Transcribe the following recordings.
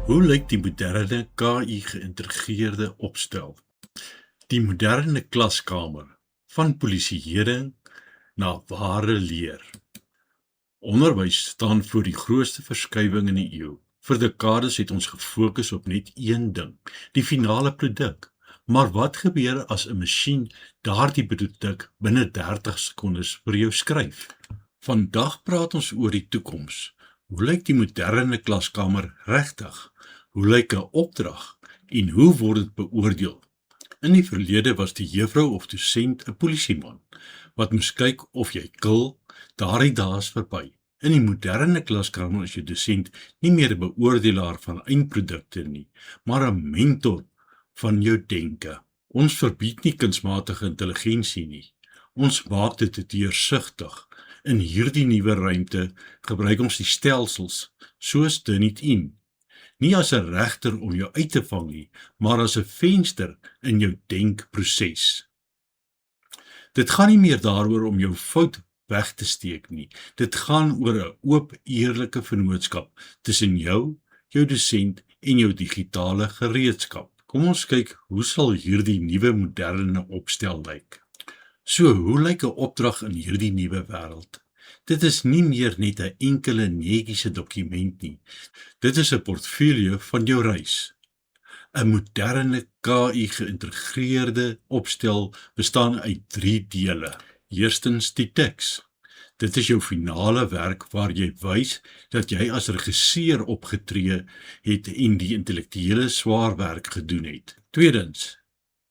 Hoe lyk die moderne KI-geïntegreerde opstel? Die moderne klaskamer, van polisieering na ware leer. Onderwys staan voor die grootste verskywing in die eeu. Vir dekades het ons gefokus op net een ding, die finale produk. Maar wat gebeur as 'n masjien daardie produk binne 30 sekondes vir jou skryf? Vandag praat ons oor die toekoms. Hoe lyk die moderne klaskamer regtig? Hoe lyk 'n opdrag en hoe word dit beoordeel? In die verlede was die juffrou of dosent 'n polisieman, wat moes kyk of jy kil. Daardie dae is verby. In die moderne klaskamer is jou dosent nie meer 'n beoordelaar van eindprodukte nie, maar 'n mentor van jou denke. Ons verbied nie kunsmatige intelligensie nie. Ons maak dit deursigtig. In hierdie nuwe ruimte gebruik ons die stelsels, soos Dunit-in, nie as 'n regter om jou uit te vang nie, maar as 'n venster in jou denkproses. Dit gaan nie meer daaroor om jou fout weg te steek nie. Dit gaan oor 'n oop, eerlike vennootskap tussen jou dosent en jou digitale gereedskap. Kom ons kyk, hoe sal hierdie nuwe moderne opstel lyk? So, hoe lyk 'n opdrag in hierdie nuwe wêreld? Dit is nie meer net 'n enkele netjiese dokument nie. Dit is 'n portfolio van jou reis. 'n Moderne KI-geïntegreerde opstel bestaan uit 3 dele. Eerstens die teks. Dit is jou finale werk waar jy wys dat jy as regisseur opgetree het en die intellektuele swaarwerk gedoen het. Tweedens,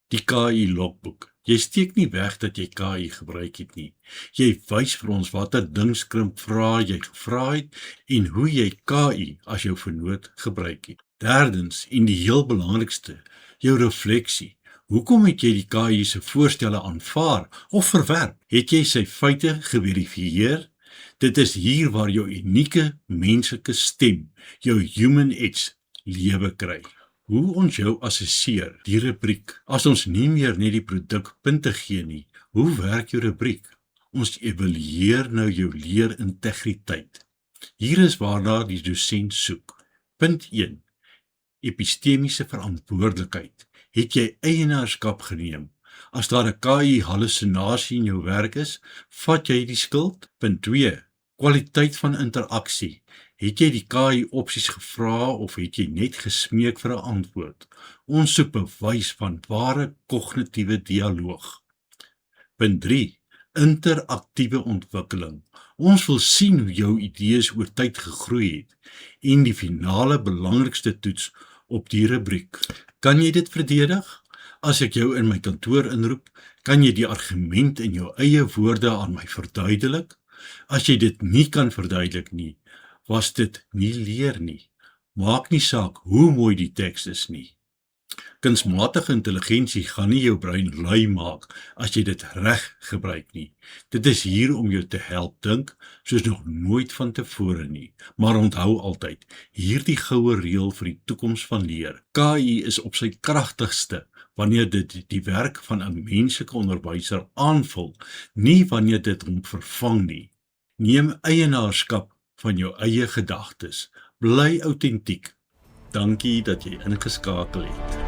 die KI-logboek. Jy steek nie weg dat jy KI gebruik het nie. Jy wys vir ons watter dingskrimp vrae jy gevra het en hoe jy KI as jou vernoot gebruik het. Derdens, en die heel belangrikste, jou refleksie. Hoekom het jy die KI se voorstelle aanvaar of verwerp? Het jy sy feite geverifieer? Dit is hier waar jou unieke menslike stem, jou human edge, lewe kry. Hoe ons jou assesseer, die rubriek. As ons nie meer net die produk punte gee nie, hoe werk jou rubriek? Ons evalueer nou jou leerintegriteit. Hier is waarna die dosent soek. Punt 1. Epistemiese verantwoordelikheid. Het jy eienaarskap geneem? As daar 'n KI-hallusinasie in jou werk is, vat jy die skuld? Punt 2. Kwaliteit van interaksie. Het jy die KI-opsies gevra of het jy net gesmeek vir 'n antwoord? Ons soek bewys van ware kognitiewe dialoog. Punt 3. Interaktiewe ontwikkeling. Ons wil sien hoe jou idees oor tyd gegroei het. En die finale belangrikste toets op die rubriek. Kan jy dit verdedig? As ek jou in my kantoor inroep, kan jy die argument in jou eie woorde aan my verduidelik? As jy dit nie kan verduidelik nie, was dit nie leer nie. Maak nie saak hoe mooi die teks is nie. Kunsmatige intelligensie gaan nie jou brein lui maak as jy dit reg gebruik nie. Dit is hier om jou te help dink, soos nog nooit van tevore nie. Maar onthou altyd, hierdie goue reël vir die toekoms van leer. KI is op sy kragtigste wanneer dit die werk van 'n menslike onderwyser aanvul, nie wanneer dit hom vervang nie. Neem eienaarskap van jou eie gedagtes. Bly autentiek. Dankie dat jy ingeskakel het.